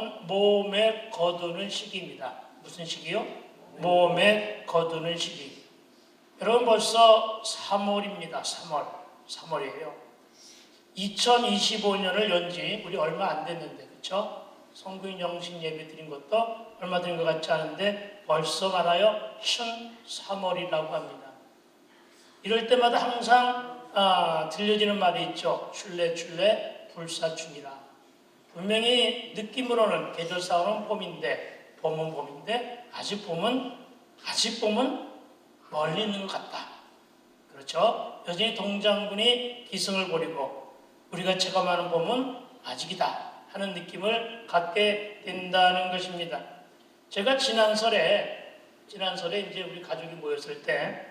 시점은 몸에 거두는 시기입니다. 무슨 시기요? 몸에 거두는 시기. 여러분 벌써 3월입니다. 3월이에요. 2025년을 연지 우리 얼마 안 됐는데, 그렇죠? 성구인 영식 예배 드린 것도 얼마 된 것 같지 않은데 벌써 말하여 3월이라고 합니다. 이럴 때마다 항상 들려지는 말이 있죠. 출래 불사춘이라. 분명히 느낌으로는 계절상으로는 봄은 봄인데 아직 봄은 멀리 있는 것 같다. 그렇죠? 여전히 동장군이 기승을 부리고 우리가 체감하는 봄은 아직이다 하는 느낌을 갖게 된다는 것입니다. 제가 지난설에 이제 우리 가족이 모였을 때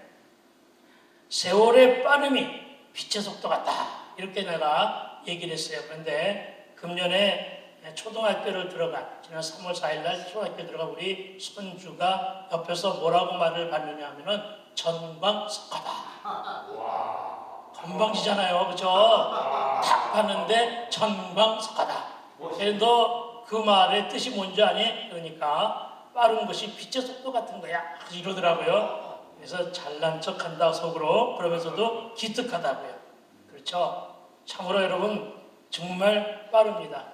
세월의 빠름이 빛의 속도 같다 이렇게 내가 얘기를 했어요. 그런데 금년에 초등학교를 들어간 지난 3월 4일 날 초등학교 들어간 우리 손주가 옆에서 뭐라고 말을 받느냐 하면은 전광석화다. 건방지잖아요, 그죠? 딱 봤는데 전광석화다. 너 그 말의 뜻이 뭔지 아니? 그러니까 빠른 것이 빛의 속도 같은 거야 이러더라고요. 그래서 잘난 척한다 속으로. 그러면서도 기특하다고요. 그렇죠? 참으로 여러분 정말 빠릅니다.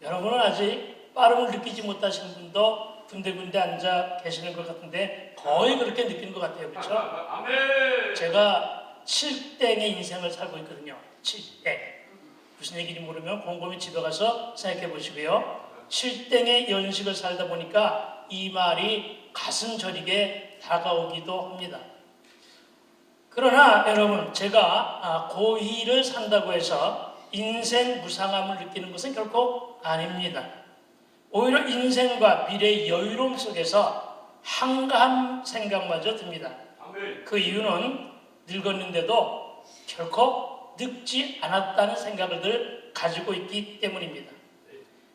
여러분은 아직 빠름을 느끼지 못하시는 분도 군데군데 앉아 계시는 것 같은데 거의 그렇게 느끼는 것 같아요. 그렇죠? 제가 7땡의 인생을 살고 있거든요. 7땡. 무슨 얘기인지 모르면 곰곰이 집에 가서 생각해 보시고요. 7땡의 연식을 살다 보니까 이 말이 가슴 저리게 다가오기도 합니다. 그러나 여러분, 제가 고2를 산다고 해서 인생 무상함을 느끼는 것은 결코 아닙니다. 오히려 인생과 미래의 여유로움 속에서 한가한 생각마저 듭니다. 그 이유는 늙었는데도 결코 늙지 않았다는 생각을 늘 가지고 있기 때문입니다.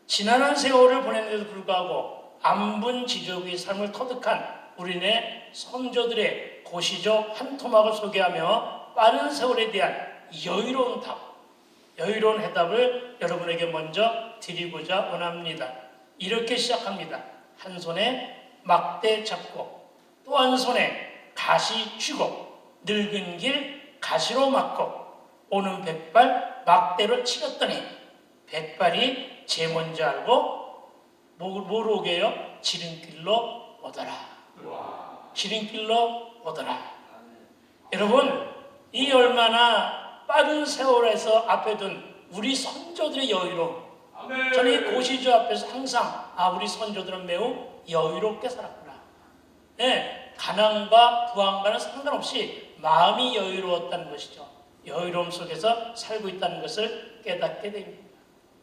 지난한 세월을 보냈는데도 불구하고 안분지족의 삶을 터득한 우리네 선조들의 고시조 한 토막을 소개하며 빠른 세월에 대한 여유로운 해답을 여러분에게 먼저 드리고자 원합니다. 이렇게 시작합니다. 한 손에 막대 잡고 또 한 손에 가시 쥐고 늙은 길 가시로 막고 오는 백발 막대로 치렀더니 백발이 제 뭔지 알고 뭘 오게요? 지름길로 오더라. 지름길로 오더라. 여러분, 이 얼마나 빠른 세월에서 앞에 둔 우리 선조들의 여유로움. 저는 이 고시조 앞에서 항상 우리 선조들은 매우 여유롭게 살았구나. 네, 가난과 부한과는 상관없이 마음이 여유로웠다는 것이죠. 여유로움 속에서 살고 있다는 것을 깨닫게 됩니다.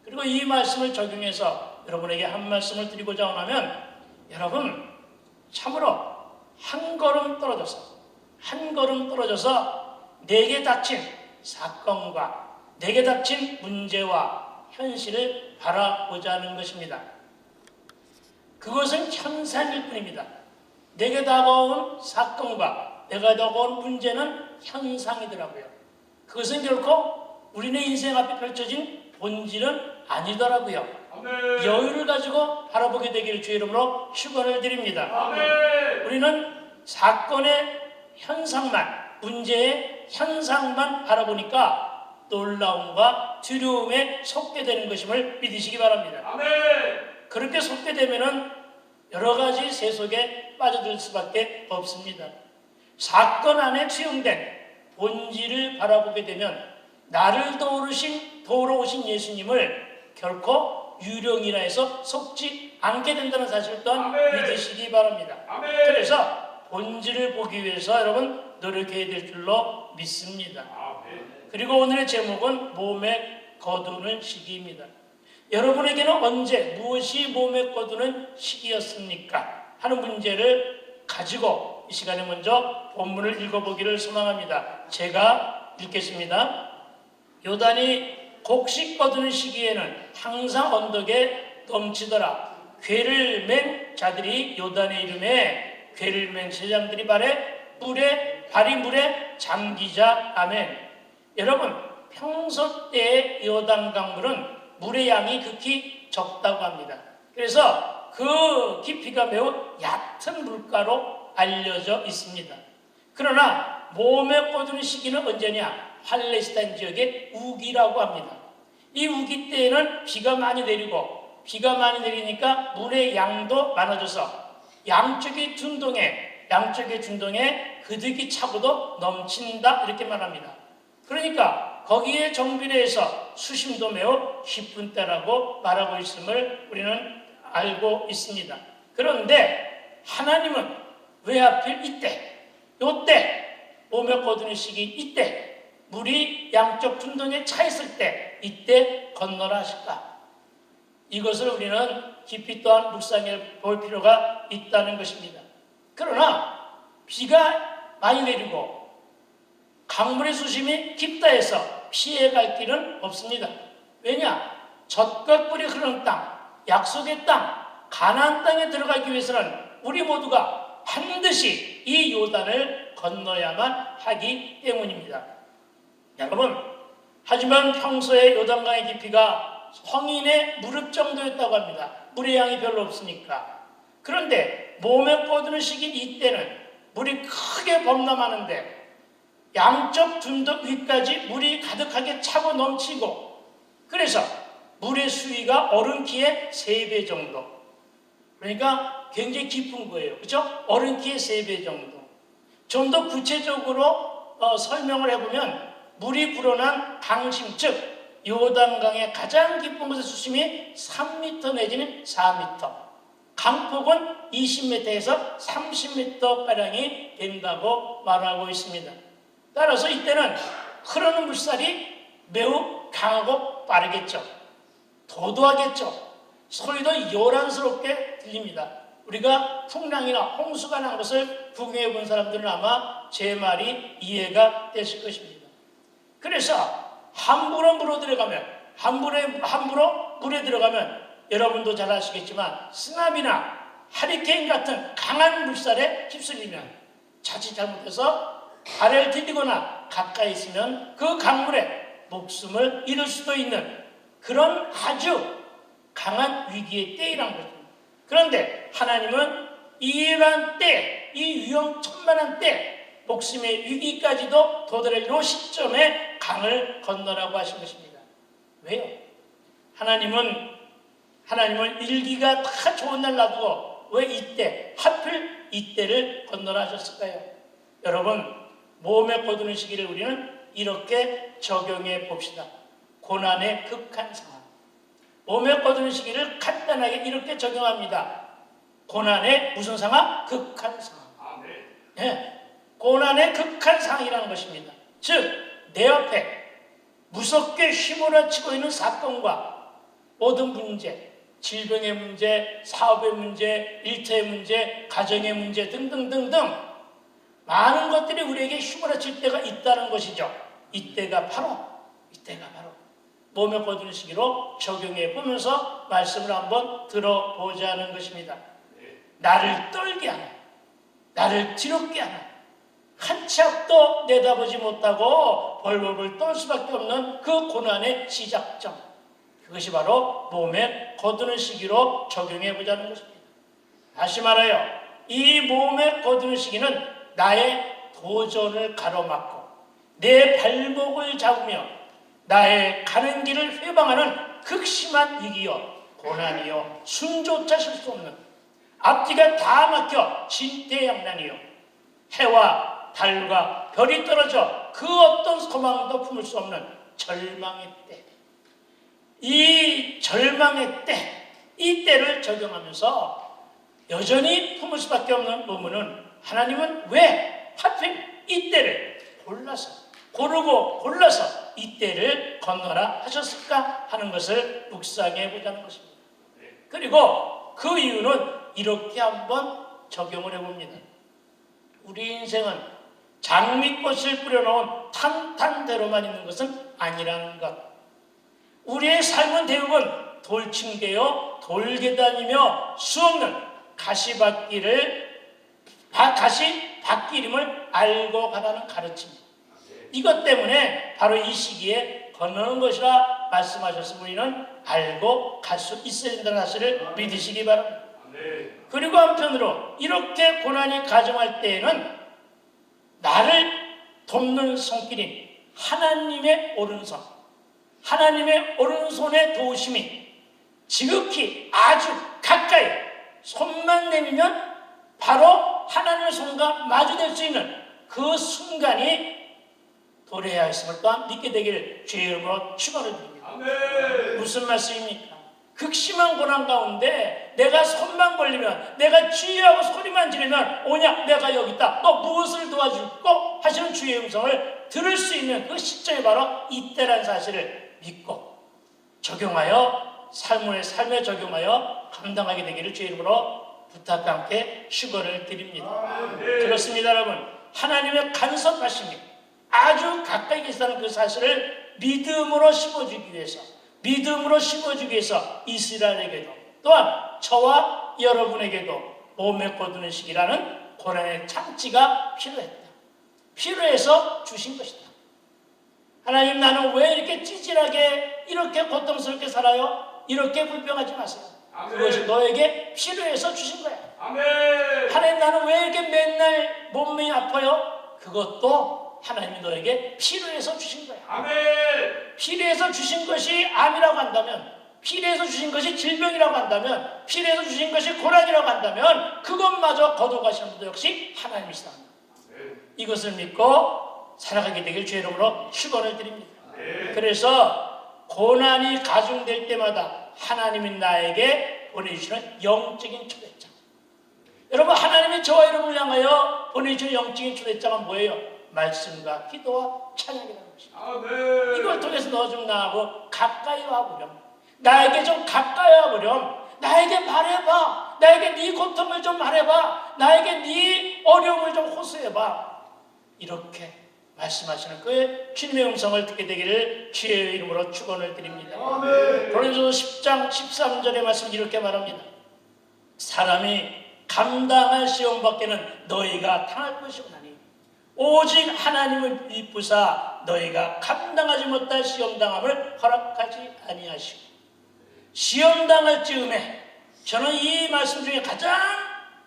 그리고 이 말씀을 적용해서 여러분에게 한 말씀을 드리고자 하면 여러분 참으로 한 걸음 떨어져서 내게 닥친 사건과 내게 닥친 문제와 현실을 바라보자 하는 것입니다. 그것은 현상일 뿐입니다. 내게 다가온 사건과 내가 다가온 문제는 현상이더라고요. 그것은 결코 우리네 인생 앞에 펼쳐진 본질은 아니더라고요. 아멘. 여유를 가지고 바라보게 되기를 주의 이름으로 축원을 드립니다. 아멘. 우리는 사건의 현상만, 문제의 현상만 바라보니까 놀라움과 두려움에 속게 되는 것임을 믿으시기 바랍니다. 아멘. 그렇게 속게 되면은 여러 가지 세속에 빠져들 수밖에 없습니다. 사건 안에 투영된 본질을 바라보게 되면 나를 도우러오신 예수님을 결코 유령이라 해서 속지 않게 된다는 사실 또한 믿으시기 바랍니다. 아멘. 그래서 본질을 보기 위해서 여러분 노력해야 될 줄로 믿습니다. 아멘. 그리고 오늘의 제목은 몸에 거두는 시기입니다. 여러분에게는 언제 무엇이 몸에 거두는 시기였습니까? 하는 문제를 가지고 이 시간에 먼저 본문을 읽어보기를 소망합니다. 제가 읽겠습니다. 요단이 곡식 거두는 시기에는 항상 언덕에 넘치더라. 궤를 맨 자들이 요단의 이름에 궤를 맨 제장들이 발이 물에 잠기자. 아멘. 여러분, 평소 때의 요단 강물은 물의 양이 극히 적다고 합니다. 그래서 그 깊이가 매우 얕은 물가로 알려져 있습니다. 그러나 몸에 꽂는 시기는 언제냐? 팔레스타인 지역의 우기라고 합니다. 이 우기 때에는 비가 많이 내리고 비가 많이 내리니까 물의 양도 많아져서 양쪽의 jun동에 그득이 차고도 넘친다 이렇게 말합니다. 그러니까 거기에 정비례해서 수심도 매우 깊은 때라고 말하고 있음을 우리는 알고 있습니다. 그런데 하나님은 왜 하필 요때 몸에 꽂는 시기 이때 물이 양쪽 jun동에 차 있을 때 이때 건너라 하실까? 이것을 우리는 깊이 또한 묵상해 볼 필요가 있다는 것입니다. 그러나 비가 많이 내리고 강물의 수심이 깊다 해서 피해갈 길은 없습니다. 왜냐? 젖과 꿀이 흐르는 땅, 약속의 땅, 가나안 땅에 들어가기 위해서는 우리 모두가 반드시 이 요단을 건너야만 하기 때문입니다. 여러분, 하지만 평소에 요단강의 깊이가 성인의 무릎 정도였다고 합니다. 물의 양이 별로 없으니까. 그런데 몸에 꽂는 시기인 이때는 물이 크게 범람하는데 양쪽 jun동 위까지 물이 가득하게 차고 넘치고, 그래서 물의 수위가 어른 키의 3배 정도. 그러니까 굉장히 깊은 거예요. 그렇죠? 어른 키의 3배 정도. 좀 더 구체적으로 설명을 해보면 물이 불어난 강심, 즉 요단강의 가장 깊은 곳의 수심이 3m 내지는 4m, 강폭은 20m에서 30m가량이 된다고 말하고 있습니다. 따라서 이때는 흐르는 물살이 매우 강하고 빠르겠죠. 도도하겠죠. 소리도 요란스럽게 들립니다. 우리가 풍랑이나 홍수가 난 것을 구경해 본 사람들은 아마 제 말이 이해가 되실 것입니다. 그래서 함부로 물에 들어가면 여러분도 잘 아시겠지만 쓰나미나 하리케인 같은 강한 물살에 휩쓸리면 자칫 잘못해서 발을 디디거나 가까이 있으면 그 강물에 목숨을 잃을 수도 있는 그런 아주 강한 위기의 때이란 것입니다. 그런데 하나님은 이러한 때, 이 위험천만한 때, 목숨의 위기까지도 도달할 이 시점에 강을 건너라고 하신 것입니다. 왜요? 하나님은 일기가 다 좋은 날 놔두고 왜 이때, 하필 이때를 건너라 하셨을까요? 여러분, 몸에 꽂는 시기를 우리는 이렇게 적용해 봅시다. 고난의 극한 상황. 몸에 꽂는 시기를 간단하게 이렇게 적용합니다. 고난의 무슨 상황? 극한 상황. 네. 고난의 극한 상황이라는 것입니다. 즉, 내 앞에 무섭게 휘몰아치고 있는 사건과 모든 문제, 질병의 문제, 사업의 문제, 일터의 문제, 가정의 문제 등등등등 많은 것들이 우리에게 휘몰아칠 때가 있다는 것이죠. 이때가 바로 몸에 꽂는 시기로 적용해 보면서 말씀을 한번 들어보자는 것입니다. 나를 떨게 하는, 나를 두렵게 하는, 한 치 앞도 내다보지 못하고 벌벌벌 떨 수밖에 없는 그 고난의 시작점, 그것이 바로 몸에 거두는 시기로 적용해 보자는 것입니다. 다시 말하여 이 몸에 거두는 시기는 나의 도전을 가로막고 내 발목을 잡으며 나의 가는 길을 회방하는 극심한 위기요, 고난이요, 숨조차 쉴 수 없는, 앞뒤가 다 막혀 진퇴양난이요, 해와 달과 별이 떨어져 그 어떤 소망도 품을 수 없는 절망의 때, 이 절망의 때, 이 때를 적용하면서 여전히 품을 수밖에 없는 의문은, 하나님은 왜 하필 이 때를 골라서 이 때를 건너라 하셨을까 하는 것을 묵상해 보자는 것입니다. 그리고 그 이유는 이렇게 한번 적용을 해봅니다. 우리 인생은 장미꽃을 뿌려놓은 탄탄대로만 있는 것은 아니라는 것. 우리의 삶은 대부분 돌층계요, 돌계단이며 수없는 가시밭길임을 알고 가라는 가르침입니다. 이것 때문에 바로 이 시기에 건너는 것이라 말씀하셔서 우리는 알고 갈 수 있어야 된다는 사실을 믿으시기 바랍니다. 그리고 한편으로 이렇게 고난이 가정할 때에는 나를 돕는 손길인 하나님의 오른손, 하나님의 오른손의 도우심이 지극히 아주 가까이 손만 내밀면 바로 하나님의 손과 마주될 수 있는 그 순간이 도래해야 했음을 또한 믿게 되기를 주의 이름으로 축원을 드립니다. 무슨 말씀입니까? 극심한 고난 가운데 내가 손만 벌리면, 내가 주의하고 소리만 지르면 오냐 내가 여기 있다, 또 무엇을 도와줄고 하시는 주의 음성을 들을 수 있는 그 시점이 바로 이때라는 사실을 믿고 적용하여 삶에 적용하여 감당하게 되기를 주의 이름으로 부탁과 함께 축원을 드립니다. 그렇습니다, 여러분. 하나님의 간섭하심이 아주 가까이 계시다는 그 사실을 믿음으로 심어주기 위해서 이스라엘에게도 또한 저와 여러분에게도 몸에 거두는 시기라는 고난의 장치가 필요해서 주신 것이다. 하나님, 나는 왜 이렇게 찌질하게 이렇게 고통스럽게 살아요? 이렇게 불평하지 마세요. 그것이 너에게 필요해서 주신 거야. 하나님, 나는 왜 이렇게 맨날 몸이 아파요? 그것도 하나님이 너에게 필요해서 주신 거야. 필요해서 주신 것이 암이라고 한다면, 필요해서 주신 것이 질병이라고 한다면, 필요해서 주신 것이 고난이라고 한다면 그것마저 거둬가시는 분도 역시 하나님이시다. 이것을 믿고 살아가게 되길 주의 이름으로 축원을 드립니다. 그래서 고난이 가중될 때마다 하나님이 나에게 보내주시는 영적인 초대장. 여러분, 하나님이 저와 여러분을 향하여 보내주시는 영적인 초대장은 뭐예요? 말씀과 기도와 찬양이라는 것입니다. 이걸 통해서 너 좀 나하고 가까이 와보렴. 나에게 좀 가까이 와보렴. 나에게 말해봐. 나에게 네 고통을 좀 말해봐. 나에게 네 어려움을 좀 호소해봐. 이렇게 말씀하시는 그 주님의 음성을 듣게 되기를 주의 이름으로 축원을 드립니다. 고린도서 10장 13절의 말씀 이렇게 말합니다. 사람이 감당할 시험 밖에는 너희가 당할 것이 없나니 오직 하나님을 믿으사 너희가 감당하지 못할 시험당함을 허락하지 아니하시고. 시험당할 즈음에, 저는 이 말씀 중에 가장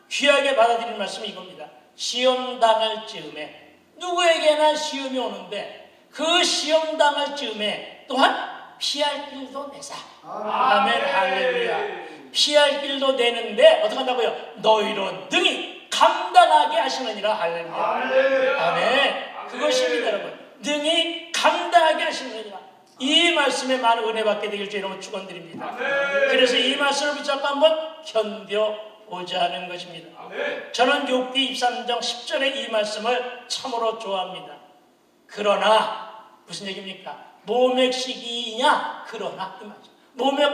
귀하게 받아들이는 말씀이 이겁니다. 시험당할 즈음에, 누구에게나 시험이 오는데 그 시험당할 즈음에 또한 피할 길도 내사. 아멘, 할렐루야. 피할 길도 내는데 어떻게 한다고요? 너희로 능히 감당하게 하시느니라. 할렐루야. 아멘. 그것입니다, 여러분. 능히 감당하게 하시느니라. 이 말씀에 많은 은혜 받게 되길 주의 이름으로 축원드립니다. 그래서 이 말씀을 붙잡고 한번 견뎌보자 하는 것입니다. 저는 욥기 23장 10절의 이 말씀을 참으로 좋아합니다. 그러나 무슨 얘기입니까? 몸의 시기이냐? 그러나 이 말이죠. 몸에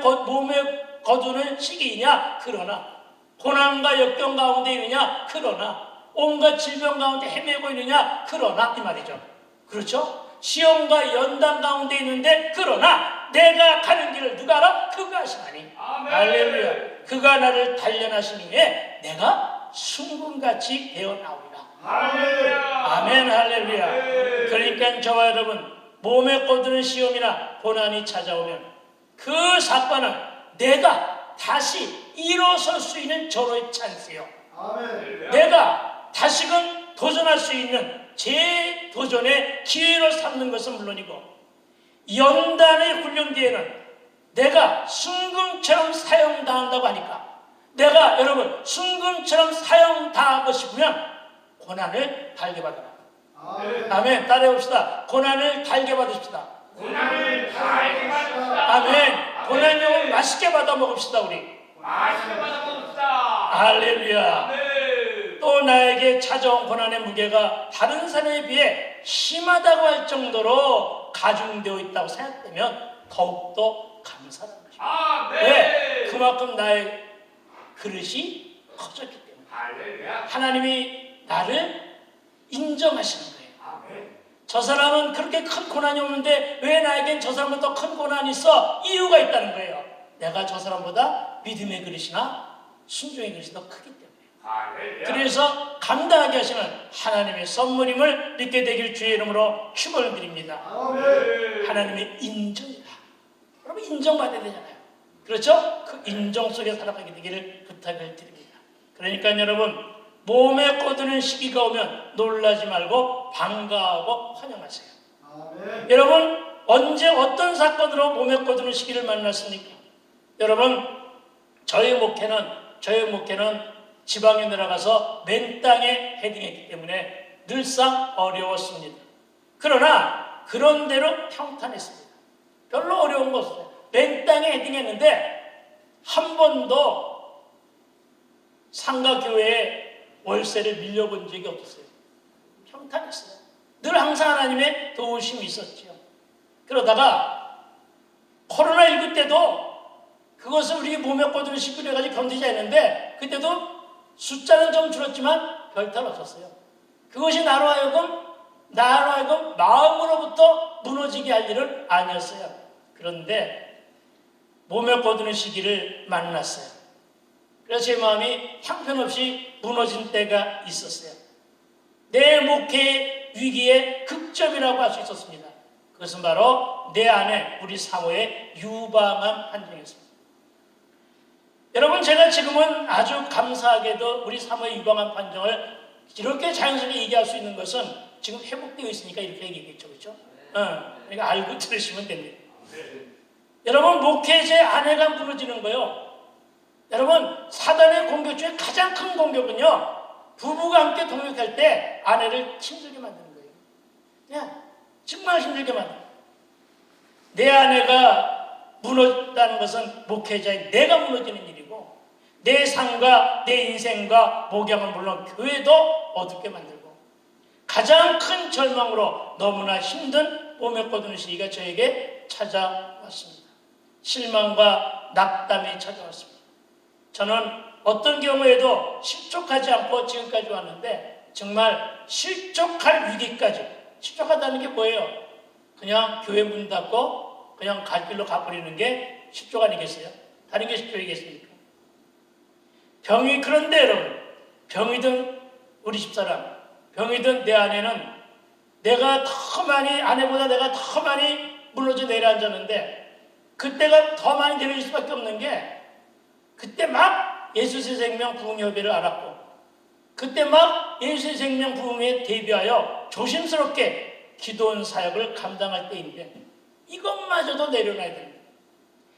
거두는 시기이냐? 그러나 고난과 역경 가운데 있느냐? 그러나 온갖 질병 가운데 헤매고 있느냐? 그러나 이 말이죠. 그렇죠? 시험과 연단 가운데 있는데 그러나 내가 가는 길을 누가 알아? 그가 아시나니. 할렐루야. 그가 나를 단련하시니에 내가 순금같이 되어나오리라. 아멘, 할렐루야. 그러니까 저와 여러분, 몸에 거두는 시험이나 고난이 찾아오면 그 사건은 내가 다시 일어설 수 있는 저로의 찬스요. 내가 다시금 도전할 수 있는 재도전의 기회로 삼는 것은 물론이고, 연단의 훈련 뒤에는 내가 순금처럼 사용당한다고 하니까, 내가 여러분 순금처럼 사용당하고 싶으면 고난을 달게 받아라. 아멘. 따라해봅시다. 고난을 달게 받읍시다. 고난을 달게 받읍시다. 아멘. 고난을 맛있게 받아 먹읍시다. 우리 맛있게 받아 먹읍시다. 할렐루야. 아멘. 또 나에게 찾아온 고난의 무게가 다른 사람에 비해 심하다고 할 정도로 가중되어 있다고 생각되면 더욱더 감사하는 것입니다. 아멘. 왜? 그만큼 나의 그릇이 커졌기 때문에. 할렐루야. 하나님이 나를 인정하시는 거예요. 아멘. 저 사람은 그렇게 큰 고난이 없는데 왜 나에겐 저 사람보다 큰 고난이 있어? 이유가 있다는 거예요. 내가 저 사람보다 믿음의 그릇이나 순종의 그릇이 더 크기 때문에. 할렐루야. 그래서 감당하게 하시는 하나님의 선물임을 믿게 되길 주의 이름으로 축원을 드립니다. 아멘. 하나님의 인정이다. 여러분 인정받아야 되잖아요. 그렇죠? 그 인정 속에 살아가게 되기를 부탁을 드립니다. 그러니까 여러분 몸에 거두는 시기가 오면 놀라지 말고 반가워하고 환영하세요. 아멘. 여러분 언제 어떤 사건으로 몸에 거두는 시기를 만났습니까? 여러분 저희 목회는 지방에 내려가서 맨 땅에 헤딩했기 때문에 늘상 어려웠습니다. 그러나 그런 대로 평탄했습니다. 별로 어려운 거 없어요. 맨 땅에 헤딩했는데 한 번도 상가교회에 월세를 밀려본 적이 없었어요. 평탄했어요. 늘 항상 하나님의 도우심이 있었죠. 그러다가 코로나19 때도 그것을 우리 몸에 거두는 시기를 가지고 견디지 않는데 그때도 숫자는 좀 줄었지만 별탈 없었어요. 그것이 나로 하여금 마음으로부터 무너지게 할 일은 아니었어요. 그런데 몸에 거두는 시기를 만났어요. 그래서 제 마음이 형편없이 무너진 때가 있었어요. 내 목회의 위기의 극점이라고 할 수 있었습니다. 그것은 바로 내 안에 우리 사모의 유방암 판정이었습니다. 여러분 제가 지금은 아주 감사하게도 우리 사모의 유방암 판정을 이렇게 자연스럽게 얘기할 수 있는 것은 지금 회복되어 있으니까 이렇게 얘기했죠. 그렇죠? 그러니까 알고 들으시면 됩니다. 여러분 목회자의 아내가 무너지는 거요. 여러분 사단의 공격 중에 가장 큰 공격은요. 부부가 함께 동역할 때 아내를 힘들게 만드는 거예요. 그냥 정말 힘들게 만들어요. 내 아내가 무너졌다는 것은 목회자의 내가 무너지는 일이고 내 삶과 내 인생과 목양은 물론 교회도 어둡게 만들고 가장 큰 절망으로 너무나 힘든 몸에 거두는 시기가 저에게 찾아왔습니다. 실망과 낙담이 찾아왔습니다. 저는 어떤 경우에도 실족하지 않고 지금까지 왔는데 정말 실족할 위기까지, 실족하다는 게 뭐예요? 그냥 교회 문 닫고 그냥 갈 길로 가버리는 게 실족 아니겠어요? 다른 게 실족이겠습니까? 그런데 여러분 병이든 우리 집사람, 병이든 내 아내는 아내보다 내가 더 많이 무너져 내려앉았는데 그때가 더 많이 내려질 수밖에 없는 게 그때 막 예수의 생명 부흥협의를 알았고 그때 막 예수의 생명 부흥에 대비하여 조심스럽게 기도원 사역을 감당할 때인데 이것마저도 내려놔야 됩니다.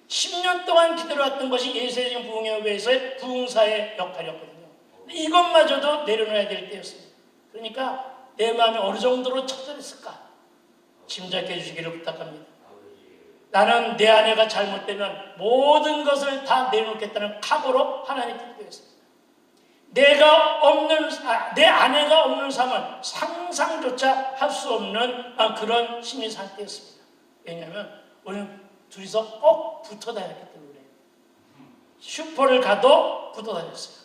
10년 동안 기다려왔던 것이 예수의 생명 부흥협의에서의 부흥사의 역할이었거든요. 이것마저도 내려놔야 될 때였습니다. 그러니까 내 마음이 어느 정도로 처절했을까 짐작해 주시기를 부탁합니다. 나는 내 아내가 잘못되면 모든 것을 다 내놓겠다는 각오로 하나님께 기도했습니다. 내 아내가 없는 삶은 상상조차 할 수 없는 그런 심리 상태였습니다. 왜냐하면 우리는 둘이서 꼭 붙어 다녔기 때문에 슈퍼를 가도 붙어 다녔어요.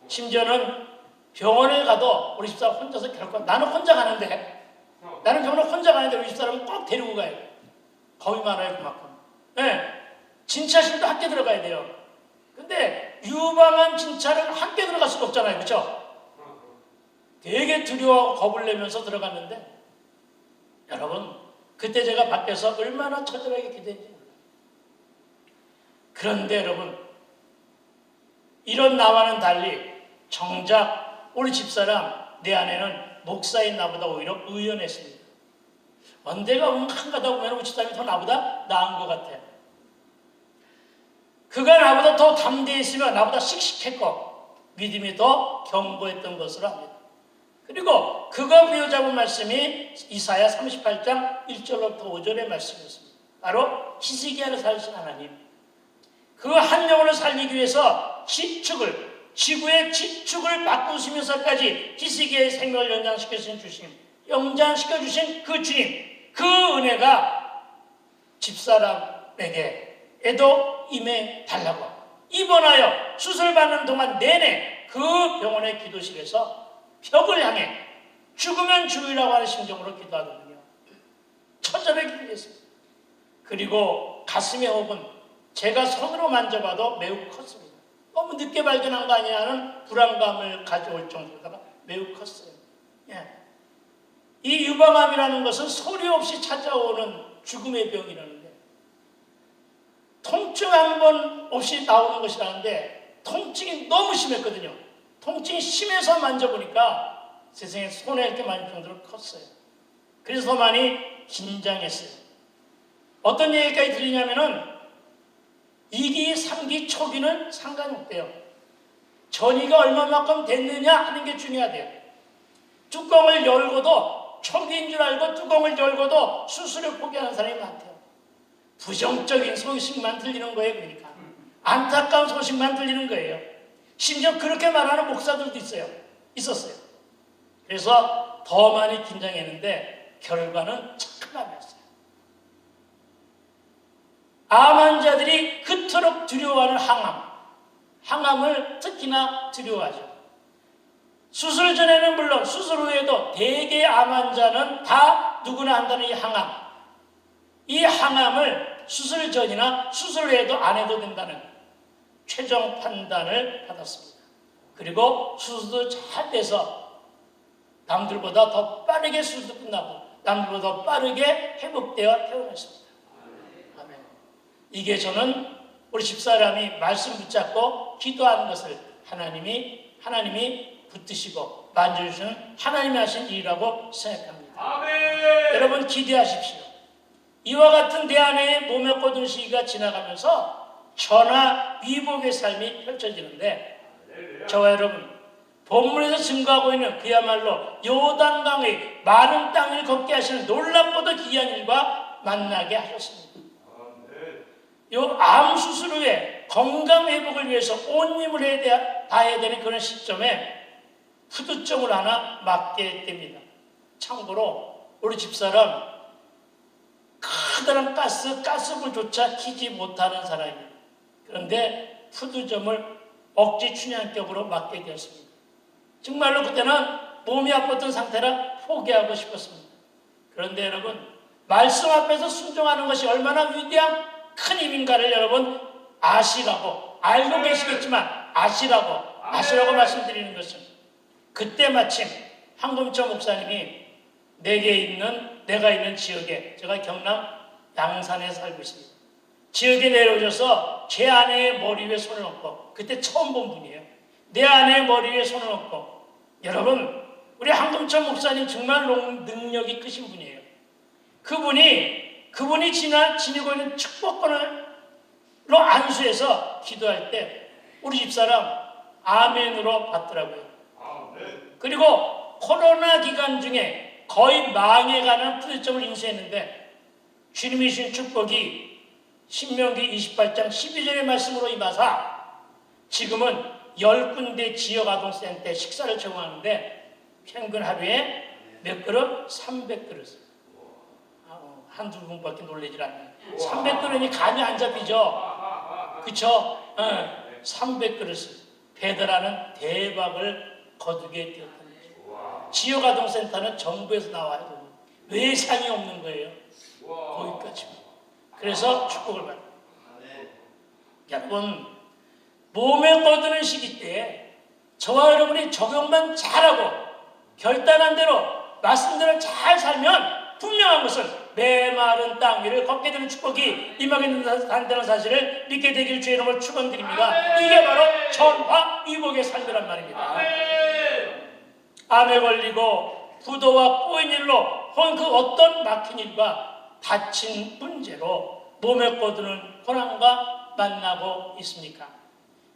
심지어는 병원에 가도 우리 집사람 혼자서 결코 나는 혼자 가는데 우리 집사람은 꼭 데리고 가야 돼요. 겁이 많아요, 그만큼. 네. 진찰실도 함께 들어가야 돼요. 근데 유방암 진찰은 함께 들어갈 수가 없잖아요. 그렇죠? 되게 두려워하고 겁을 내면서 들어갔는데 여러분 그때 제가 밖에서 얼마나 처절하게 기도했는지 몰라요. 그런데 여러분 이런 나와는 달리 정작 우리 집사람 내 아내는 목사인 나보다 오히려 의연했습니다. 언제가 가다 보면 우리 집사람이 더 나보다 나은 것 같아요. 그가 나보다 더 담대했으면 나보다 씩씩했고 믿음이 더 견고했던 것으로 압니다. 그리고 그가 부여잡은 말씀이 이사야 38장 1절부터 5절의 말씀이었습니다. 바로 히스기야를 살리신 하나님. 그 한 영혼을 살리기 위해서 지구의 지축을 바꾸시면서까지 히스기야의 생명을 연장시켜주신 그 주님, 그 은혜가 집사람에게도 임해 달라고 입원하여 수술받는 동안 내내 그 병원의 기도실에서 벽을 향해 죽으면 죽으라고 하는 심정으로 기도하거든요. 처절하게 기도했습니다. 그리고 가슴의 호흡은 제가 손으로 만져봐도 매우 컸습니다. 너무 늦게 발견한 거 아니냐 하는 불안감을 가져올 정도로다가 매우 컸어요. 이 유방암이라는 것은 소리 없이 찾아오는 죽음의 병이라는데 통증 한 번 없이 나오는 것이라는데 통증이 너무 심했거든요. 통증이 심해서 만져보니까 세상에 손에 이렇게 만질 정도로 컸어요. 그래서 더 많이 긴장했어요. 어떤 얘기까지 들리냐면은 2기, 3기 초기는 상관이 없대요. 전이가 얼마만큼 됐느냐 하는 게 중요하대요. 뚜껑을 열고도 초기인 줄 알고 뚜껑을 열고도 수술을 포기하는 사람이 많대요. 부정적인 소식만 들리는 거예요. 그러니까 안타까운 소식만 들리는 거예요. 심지어 그렇게 말하는 목사들도 있었어요. 그래서 더 많이 긴장했는데 결과는 착함이었어요. 암 환자들이 그토록 두려워하는 항암을 특히나 두려워하죠. 수술 전에는 물론 수술 후에도 대개 암 환자는 다 누구나 한다는 이 항암을 수술 전이나 수술 후에도 안 해도 된다는 최종 판단을 받았습니다. 그리고 수술도 잘 돼서 남들보다 더 빠르게 수술도 끝나고 남들보다 더 빠르게 회복되어 퇴원했습니다. 아멘. 이게 저는 우리 집사람이 말씀 붙잡고 기도하는 것을 하나님이 붙드시고 만져주시는 하나님이 하신 일이라고 생각합니다. 아멘. 여러분 기대하십시오. 이와 같은 내 안에 몸에 꽂은 시기가 지나가면서 천하 위복의 삶이 펼쳐지는데 저와 여러분 본문에서 증거하고 있는 그야말로 요단강의 마른 땅을 걷게 하시는 놀랍고도 기이한 일과 만나게 하셨습니다. 요 암 수술 후에 건강 회복을 위해서 온 힘을 다해야 되는 그런 시점에 후두점을 하나 맞게 됩니다. 참고로 우리 집사람 커다란 가스불조차 키지 못하는 사람입니다. 그런데 후두점을 억지 춘향격으로 맞게 되었습니다. 정말로 그때는 몸이 아팠던 상태라 포기하고 싶었습니다. 그런데 여러분 말씀 앞에서 순종하는 것이 얼마나 위대한 큰 힘인가를 여러분 알고 계시겠지만 아시라고 말씀드리는 것은 그때 마침 황금초 목사님이 내가 있는 지역에, 제가 경남 양산에 살고 있습니다. 지역에 내려오셔서 제 아내의 머리 위에 손을 얹고, 그때 처음 본 분이에요. 내 아내의 머리 위에 손을 얹고, 여러분 우리 황금초 목사님 정말 능력이 크신 분이에요. 그분이 지니고 있는 축복권으로 안수해서 기도할 때 우리 집사람 아멘으로 받더라고요. 그리고 코로나 기간 중에 거의 망해가는 부대점을 인수했는데 주님이 주신 축복이 신명기 28장 12절의 말씀으로 임하사 지금은 10군데 지역아동센터에 식사를 제공하는데 평균 하루에 몇 그릇? 300그릇. 한두 분밖에 놀라질 않아요. 300그릇이 감이 안 잡히죠? 그쵸? 300그릇을 배달하는 대박을 거두게 되었던 거죠. 지역아동센터는 정부에서 나와요. 외상이 없는 거예요. 거기까지. 그래서 축복을 받아요. 여러분, 몸에 거두는 시기 때 저와 여러분이 적용만 잘하고 결단한 대로 말씀대로 잘 살면 분명한 것은 메마른 땅 위를 걷게 되는 축복이 임하게 된다는 사실을 믿게 되길 주의 이름으로 축원드립니다. 이게 바로 천하 위복의 삶이란 말입니다. 암에 걸리고 부도와 꼬인 일로 혹은 그 어떤 막힌 일과 다친 문제로 몸에 거두는 고난과 만나고 있습니까?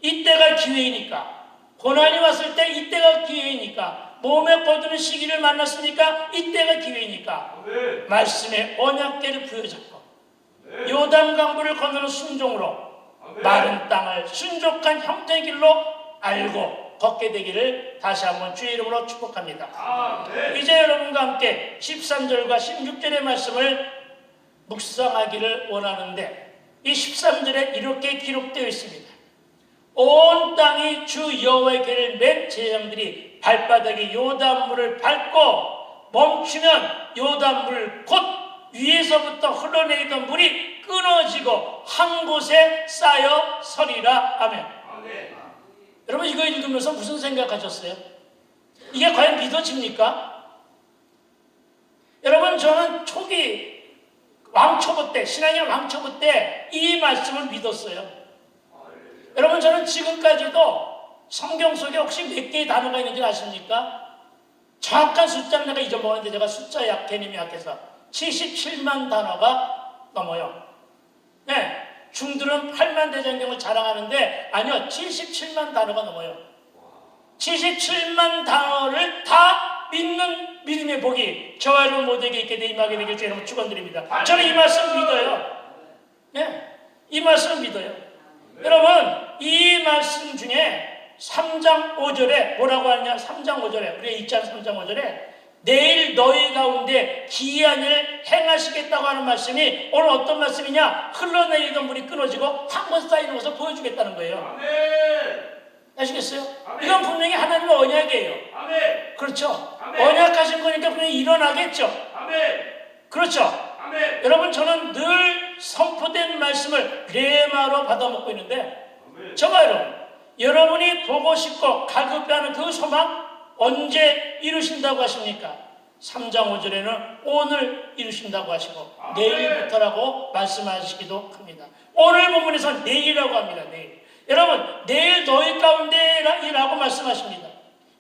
이때가 기회이니까, 고난이 왔을 때 이때가 기회이니까, 몸에 거두는 시기를 만났으니까 이때가 기회이니까 말씀의 언약궤를 부여잡고 요단강물을 건너는 순종으로 마른 땅을 순족한 형태의 길로 알고 걷게 되기를 다시 한번 주의 이름으로 축복합니다. 이제 여러분과 함께 13절과 16절의 말씀을 묵상하기를 원하는데 이 13절에 이렇게 기록되어 있습니다. 온 땅이 주 여호와의 궤를 맨 제사장들이 발바닥에 요단물을 밟고 멈추면 요단물 곧 위에서부터 흘러내리던 물이 끊어지고 한 곳에 쌓여 서리라. 아멘. 여러분 이거 읽으면서 무슨 생각하셨어요? 이게 과연 믿어집니까? 여러분 저는 초기 왕초보 때, 신앙의 왕초보 때 이 말씀을 믿었어요. 여러분, 저는 지금까지도 성경 속에 혹시 몇 개의 단어가 있는지 아십니까? 정확한 숫자는 내가 잊어먹었는데 제가 숫자 개념이 약해서 77만 단어가 넘어요. 네, 중들은 8만 대장경을 자랑하는데 아니요, 77만 단어가 넘어요. 77만 단어를 다 믿는 믿음의 복이 저와 여러분 모두에게 있게 임하게 되길 주의 이름으로 축원드립니다. 저는 이 말씀 믿어요. 네, 이 말씀 믿어요. 여러분, 이 말씀 중에 3장 5절에 뭐라고 하냐? 3장 5절에 우리 읽지 않은 3장 5절에 내일 너희 가운데 기이한 일을 행하시겠다고 하는 말씀이 오늘 어떤 말씀이냐? 흘러내리던 물이 끊어지고 한 번 쌓이는 것을 보여주겠다는 거예요. 아멘. 아시겠어요? 아멘. 이건 분명히 하나님의 언약이에요. 아멘. 그렇죠? 아멘. 언약하신 거니까 분명히 일어나겠죠. 아멘. 그렇죠? 아멘. 여러분, 저는 늘 선포된 말씀을 레마로 받아먹고 있는데 아멘. 저와 여러분이 보고 싶고 갈급해하는 그 소망 언제 이루신다고 하십니까? 3장 5절에는 오늘 이루신다고 하시고 아멘. 내일부터라고 말씀하시기도 합니다. 오늘 본문에서 내일이라고 합니다. 내일. 여러분, 내일 너희 가운데라고 말씀하십니다.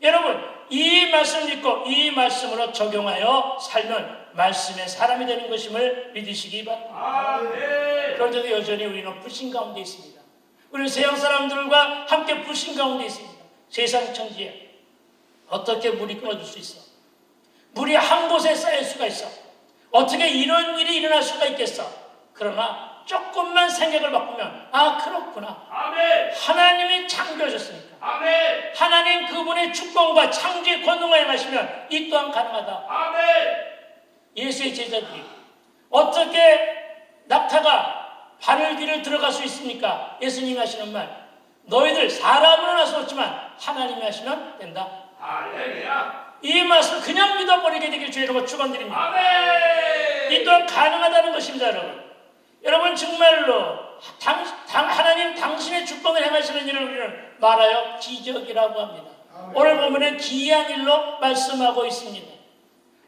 여러분, 이 말씀 믿고 이 말씀으로 적용하여 살면 말씀의 사람이 되는 것임을 믿으시기 바랍니다. 아멘. 그런데도 여전히 우리는 불신 가운데 있습니다. 우리는 세상 사람들과 함께 불신 가운데 있습니다. 세상 천지에 어떻게 물이 끊어질 수 있어? 물이 한 곳에 쌓일 수가 있어. 어떻게 이런 일이 일어날 수가 있겠어? 그러나 조금만 생각을 바꾸면 아, 그렇구나. 아멘. 하나님이 창조하셨으니까. 아멘. 하나님 그분의 주권과 창조의 권능을 행하시면 이 또한 가능하다. 아멘. 예수의 제자들이 어떻게 낙타가 바늘귀를 들어갈 수 있습니까? 예수님이 하시는 말, 너희들 사람으로는 할 수 없지만 하나님이 하시면 된다. 할렐루야. 이 말씀을 그냥 믿어버리게 되길 주의 이름으로 축원드립니다. 아멘. 이 또한 가능하다는 것입니다. 여러분 정말로 하나님 당신의 주권을 행하시는 일을 우리는 말하여 기적이라고 합니다. 오늘 보면은 기이한 일로 말씀하고 있습니다.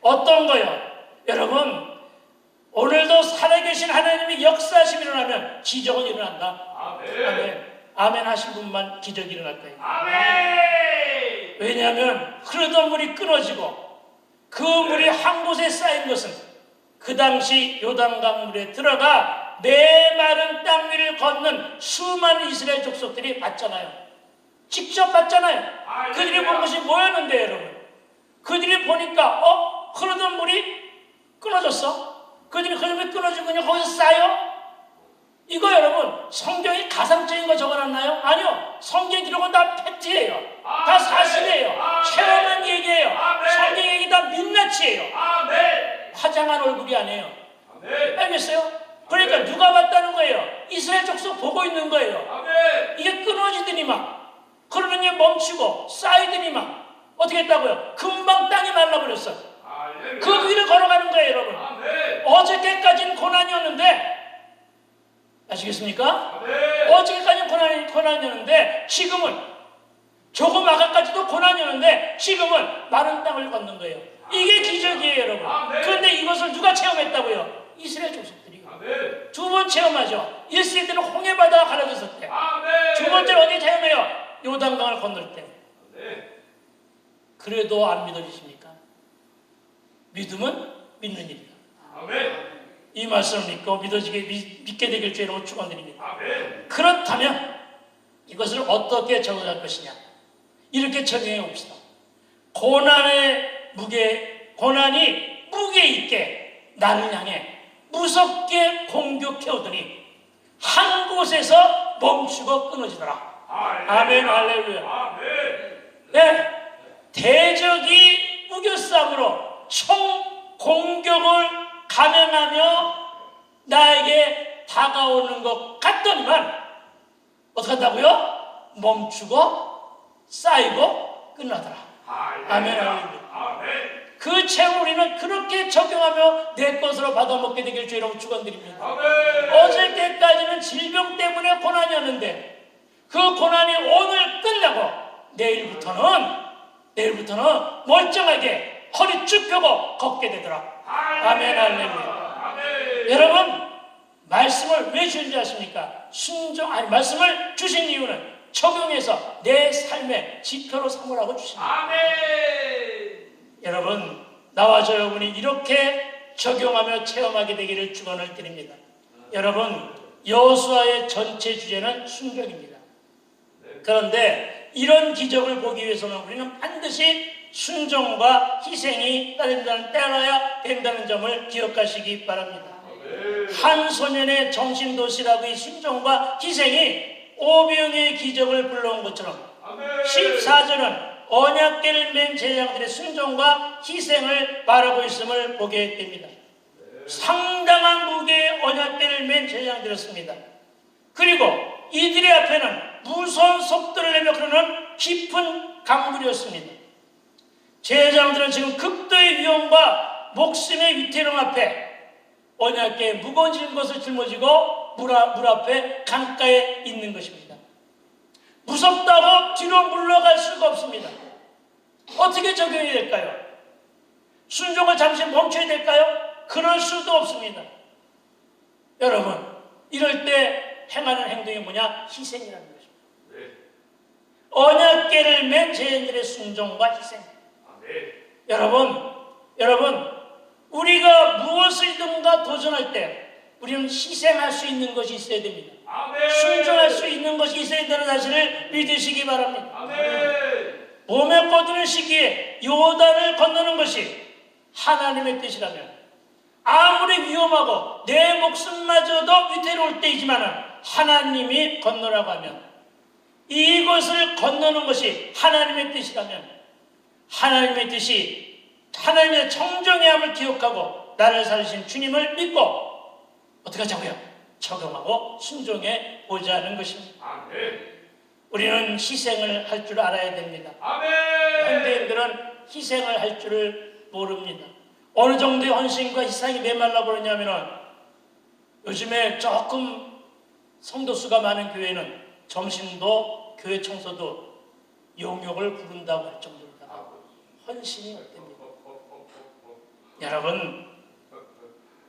어떤 거요? 여러분, 오늘도 살아계신 하나님이 역사하심이 일어나면 기적은 일어난다. 아멘. 아멘. 아멘 하신 분만 기적이 일어날 거예요. 아멘. 왜냐하면 흐르던 물이 끊어지고 그 물이 한 곳에 쌓인 것은 그 당시 요단강 물에 들어가 메마른 땅 위를 걷는 수많은 이스라엘 족속들이 봤잖아요. 직접 봤잖아요. 그들이 본 것이 뭐였는데 여러분? 그들이 보니까 흐르던 물이 끊어졌어. 그들이 흐름이 끊어지고 그냥 거기서 쌓여? 이거 여러분 성경이 가상적인 거 적어놨나요? 아니요. 성경 기록은 다 팩트예요. 다 사실이에요. 체험한 얘기예요. 성경 얘기 다 민낯이에요. 화장한 얼굴이 아니에요. 알겠어요? 그러니까 누가 봤다는 거예요? 이스라엘 족속 보고 있는 거예요. 이게 끊어지더니만 흐르는 게 멈추고 쌓이더니만 어떻게 했다고요? 금방 땅이 말라버렸어. 그 위를 걸어가는 거예요, 여러분. 어저께까지는 고난이었는데 아시겠습니까? 어저께까지는 고난이었는데 지금은 조금 아까까지도 고난이었는데 지금은 마른 땅을 걷는 거예요. 이게 기적이에요, 여러분. 그런데 이것을 누가 체험했다고요? 이스라엘 족속들이요. 두 번 체험하죠. 1세기 때는 홍해바다가 갈라졌을 때. 두 번째는 어디 체험해요? 요단강을 건널 때. 그래도 안 믿어지십니까? 믿음은 믿는 일이다. 이 말씀을 믿고 믿게 되길 주의 이름으로 축원드립니다. 그렇다면 이것을 어떻게 적용할 것이냐? 이렇게 적용해 봅시다. 고난이 무게 있게 나를 향해 무섭게 공격해 오더니 한 곳에서 멈추고 끊어지더라. 아멘, 할렐루야. 네, 대적이 우겨싸움으로 총 공격을 감행하며 나에게 다가오는 것 같더니만 어떻게 한다고요? 멈추고 쌓이고 끝나더라. 아멘, 할렐루야. 그 체험을 우리는 그렇게 적용하며 내 것으로 받아먹게 되길 주의 이름으로 축원드립니다. 어저께까지는 질병 때문에 고난이었는데 그 고난이 오늘 끝나고 내일부터는 멀쩡하게 허리 쭉 펴고 걷게 되더라. 아멘, 할렐루야. 여러분, 말씀을 왜 주는지 아십니까? 말씀을 주신 이유는 적용해서 내 삶의 지표로 삼으라고 주십니다. 아멘. 여러분, 나와 저 여러분이 이렇게 적용하며 체험하게 되기를 축원을 드립니다. 여러분, 여호수아의 전체 주제는 순종입니다. 그런데 이런 기적을 보기 위해서는 우리는 반드시 순종과 희생이 따라야 된다는 점을 기억하시기 바랍니다. 한 소년의 정신도시라고 이 순종과 희생이 오병의 기적을 불러온 것처럼 14절은 언약궤를 맨 제사장들의 순종과 희생을 바라고 있음을 보게 됩니다. 상당한 무게의 언약궤를 맨 제사장들이었습니다. 그리고 이들의 앞에는 무서운 속도를 내며 흐르는 깊은 강물이었습니다. 제사장들은 지금 극도의 위험과 목숨의 위태로움 앞에 언약궤에 무거운 것을 짊어지고 물 앞에 강가에 있는 것입니다. 무섭다고 뒤로 물러갈 수가 없습니다. 어떻게 적용이 될까요? 순종을 잠시 멈춰야 될까요? 그럴 수도 없습니다. 여러분, 이럴 때 행하는 행동이 뭐냐? 희생이라는 것입니다. 언약궤를 맨 제자들의 순종과 희생. 여러분, 우리가 무엇이든가 도전할 때 우리는 희생할 수 있는 것이 있어야 됩니다. 순종할 수 있는 것이 있어야 되는 사실을 믿으시기 바랍니다. 몸에 꺼드는 시기에 요단을 건너는 것이 하나님의 뜻이라면 아무리 위험하고 내 목숨마저도 위태로울 때이지만 하나님이 건너라고 하면 이것을 건너는 것이 하나님의 뜻이라면 하나님의 뜻이 하나님의 청정함을 기억하고 나를 살리신 주님을 믿고 어떻게 하자고요? 적용하고 순종해 보자는 것입니다. 우리는 희생을 할 줄 알아야 됩니다. 현대인들은 희생을 할 줄을 모릅니다. 어느 정도의 헌신과 희생이 메말라 버렸냐면은 요즘에 조금 성도 수가 많은 교회는 점심도 교회 청소도 용역을 부른다고 할 정도로 헌신이 됩니다. 여러분,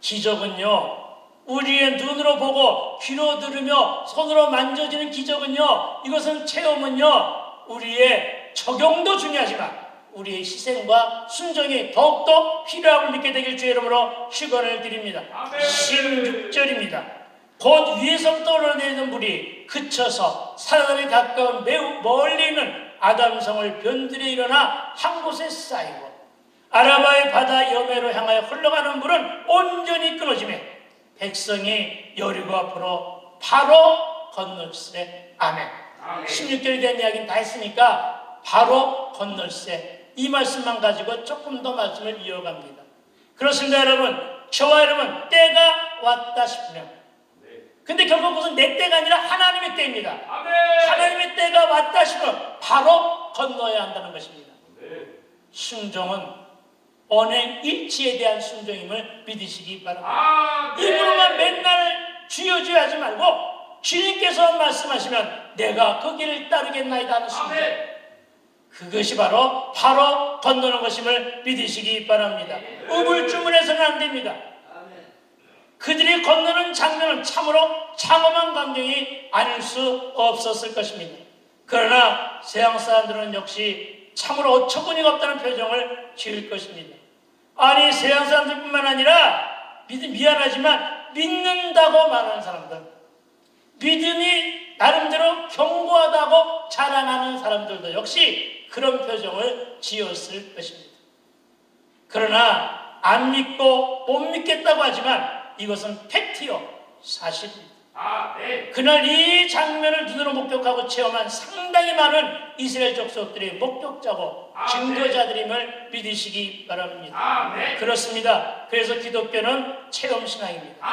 기적은요 우리의 눈으로 보고 귀로 들으며 손으로 만져지는 기적은요 이것은 체험은요 우리의 적용도 중요하지만 우리의 희생과 순종이 더욱더 필요함을 믿게 되길 주의 이름으로 축원을 드립니다. 16절입니다. 곧 위에서부터 오르내리는 물이 그쳐서 사르단에 가까운 매우 멀리 있는 아담성을 변들에 일어나 한 곳에 쌓이고 아라바의 바다 여매로 향하여 흘러가는 물은 온전히 끊어지며 백성이 여리고 앞으로 바로 건널세. 아멘. 16절에 대한 이야기는 다 했으니까 바로 건널세. 이 말씀만 가지고 조금 더 말씀을 이어갑니다. 그렇습니다. 여러분, 저와 여러분 때가 왔다 싶으면 근데 결국 그것은 내 때가 아니라 하나님의 때입니다. 하나님의 때가 왔다 싶으면 바로 건너야 한다는 것입니다. 순종은 언행 일치에 대한 순종임을 믿으시기 바랍니다. 입으로만 맨날 주여 주여 하지 말고 주님께서 말씀하시면 내가 그 길을 따르겠나이다 하는 순종, 그것이 바로 건너는 것임을 믿으시기 바랍니다. 우물쭈물해서는 안 됩니다. 그들이 건너는 장면은 참으로 장엄한 광경이 아닐 수 없었을 것입니다. 그러나 세상 사람들은 역시 참으로 어처구니가 없다는 표정을 지을 것입니다. 아니, 세상 사람들뿐만 아니라 미안하지만 믿는다고 말하는 사람들, 믿음이 나름대로 견고하다고 자랑하는 사람들도 역시 그런 표정을 지었을 것입니다. 그러나 안 믿고 못 믿겠다고 하지만 이것은 팩트요, 사실입니다. 그날 이 장면을 눈으로 목격하고 체험한 상당히 많은 이스라엘 족속들의 목격자고 증거자들임을 믿으시기 바랍니다. 그렇습니다. 그래서 기독교는 체험신앙입니다.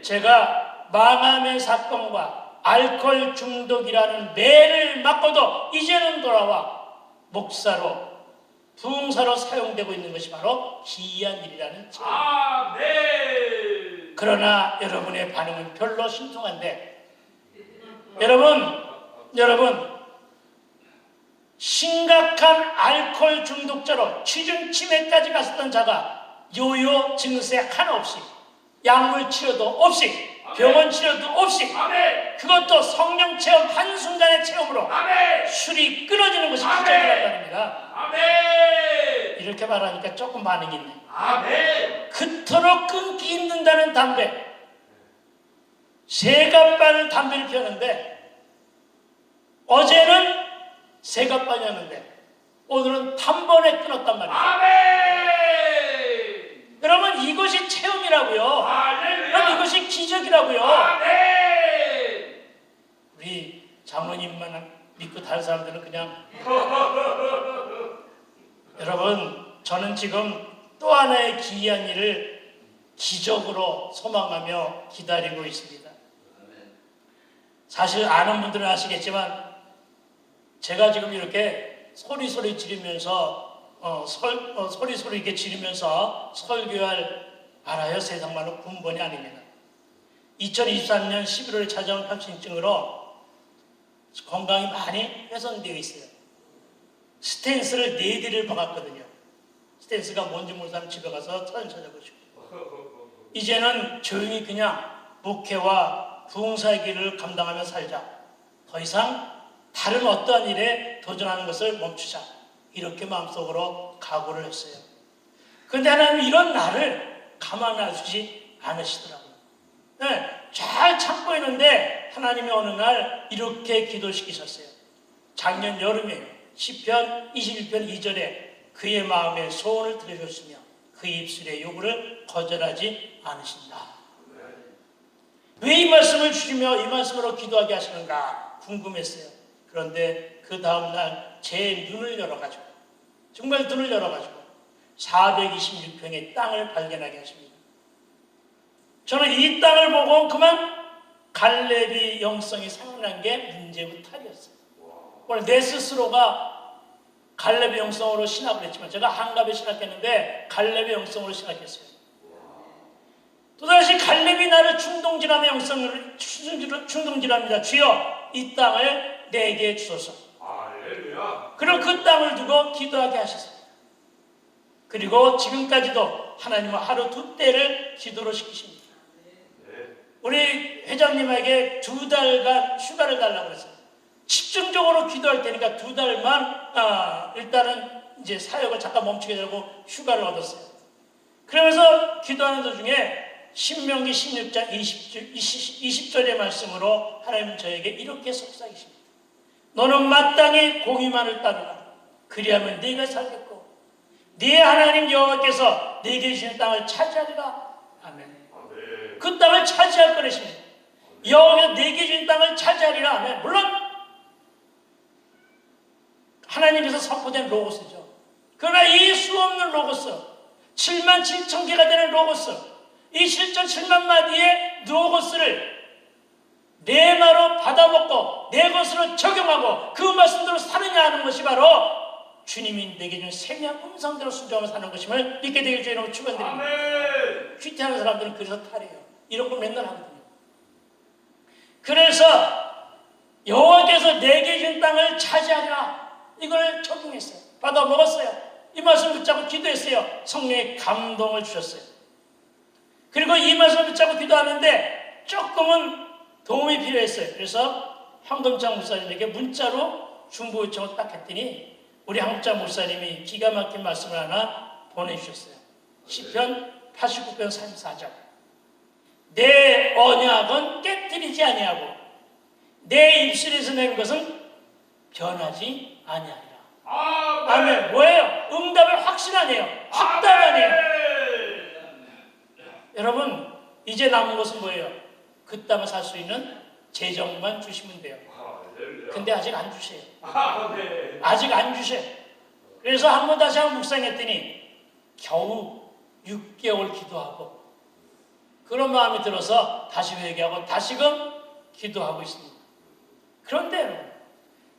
제가 망함의 사건과 알코올 중독이라는 매를 맞고도 이제는 돌아와 목사로 부흥사로 사용되고 있는 것이 바로 기이한 일이라는 점. 그러나 여러분의 반응은 별로 신통한데, 여러분 심각한 알코올 중독자로 취중 치매까지 갔었던 자가 요요 증세 하나 없이 약물 치료도 없이, 병원 치료도 없이, 아멘. 그것도 성령 체험, 한순간의 체험으로 아멘. 술이 끊어지는 것이 아멘. 기적이란 말입니다. 아멘. 이렇게 말하니까 조금 반응이 있네. 아멘. 그토록 끊기 힘든다는 담배, 세갑발 담배를 피웠는데 어제는 세갑발이었는데 오늘은 단번에 끊었단 말이에요. 아멘. 여러분, 이것이 체험이라고요. 할렐루야. 여러분, 이것이 기적이라고요. 아멘. 우리 장로님만 믿고 다른 사람들은 그냥 여러분, 저는 지금 또 하나의 기이한 일을 기적으로 소망하며 기다리고 있습니다. 사실 아는 분들은 아시겠지만 제가 지금 이렇게 소리 지르면서 소리 이렇게 지르면서 설교할, 알아요, 세상말로 군번이 아닙니다. 2023년 11월에 찾아온 협신증으로 건강이 많이 훼손되어 있어요. 스탠스를 4대를 박았거든요. 스탠스가 뭔지 모르는 사람 집에 가서 찾아보시고, 이제는 조용히 그냥 목회와 부흥사의 길을 감당하며 살자. 더 이상 다른 어떠한 일에 도전하는 것을 멈추자. 이렇게 마음속으로 각오를 했어요. 그런데 하나님은 이런 나를 가만 놔두지 않으시더라고요. 네, 잘 참고 있는데 하나님이 어느 날 이렇게 기도시키셨어요. 작년 여름에 시편 21편 2절에 그의 마음에 소원을 들으셨으며 그의 입술의 요구를 거절하지 않으신다. 왜 이 말씀을 주시며 이 말씀으로 기도하게 하시는가 궁금했어요. 그런데 그 다음날 제 눈을 열어가지고, 정말 눈을 열어가지고 426평의 땅을 발견하게 하십니다. 저는 이 땅을 보고 그만 갈렙이 영성이 생각난 게 문제부탈이었어요. 오늘 내 스스로가 갈렙의 영성으로 신학을 했지만, 제가 한갑에 신학했는데 갈렙의 영성으로 신학했어요. 또다시 갈렙이 나를 충동질함의 영성을 충동질합니다. 주여, 이 땅을 내게 주소서. 할렐루야. 그럼 그 땅을 두고 기도하게 하셨습니다. 그리고 지금까지도 하나님은 하루 2때를 기도로 시키십니다. 우리 회장님에게 2달간 휴가를 달라고 했어요. 집중적으로 기도할 테니까 2달만 일단은 이제 사역을 잠깐 멈추게 되고 휴가를 얻었어요. 그러면서 기도하는 도중에 신명기 16장 20절의 말씀으로 하나님은 저에게 이렇게 속삭이십니다. 너는 마땅히 공의만을 따르라. 그리하면 네가 살겠고 네 하나님 여호와께서 네게 주신 땅을 차지하리라. 아멘. 그 땅을 차지할 것이십니다. 여호와께서 네게 주신 땅을 차지하리라. 아멘. 물론 하나님께서 선포된 로고스죠. 그러나 이 수없는 로고스, 7만 7천 개가 되는 로고스, 이 실전 7만 마디의 로고스를 내 말로 받아먹고 내 것으로 적용하고 그 말씀대로 사느냐 하는 것이 바로 주님이 내게 준 생명 음성대로 순종하며 사는 것임을 믿게 되길 주의 이름으로 축원드립니다. 아멘. 퀴티하는 사람들은 그래서 탈이에요. 이런 거 맨날 하거든요. 그래서 여호와께서 내게 준 땅을 차지하리라, 이걸 적용했어요. 받아 먹었어요. 이 말씀 붙잡고 기도했어요. 성령의 감동을 주셨어요. 그리고 이 말씀 붙잡고 기도하는데 조금은 도움이 필요했어요. 그래서 황금장 목사님에게 문자로 중보 요청을 딱 했더니 우리 황금장 목사님이 기가 막힌 말씀을 하나 보내주셨어요. 시편 89편 34절. 내 언약은 깨뜨리지 아니하고 내 입술에서 낸 것은 변하지 아니하리라. 아멘. 뭐예요? 응답의 확신 아니에요. 확답 아니에요. 여러분, 이제 남은 것은 뭐예요? 그 땅을 살 수 있는 재정만 주시면 돼요. 근데 아직 안 주세요. 아직 안 주세요. 그래서 한번 다시 한번 묵상했더니 겨우 6개월 기도하고 그런 마음이 들어서 다시 회개하고 다시금 기도하고 있습니다. 그런데 여러분,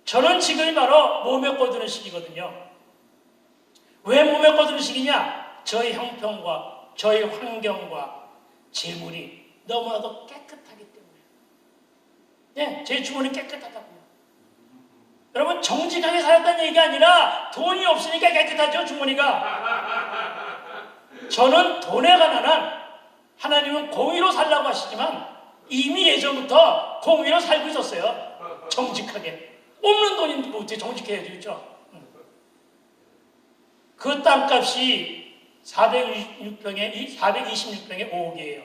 저는 지금이 바로 몸에 꺼드는 시기거든요. 왜 몸에 꺼드는 시기냐? 저희 형편과 저희 환경과 재물이 너무나도 깨끗하기 때문에. 네, 제 주머니 깨끗하다고요. 여러분, 정직하게 살았다는 얘기가 아니라 돈이 없으니까 깨끗하죠, 주머니가. 저는 돈에 관한 한 하나님은 공의로 살라고 하시지만 이미 예전부터 공의로 살고 있었어요. 정직하게. 없는 돈인데 뭐 어떻게 정직해야죠, 그렇죠? 그 땅값이 426평에 5억이에요.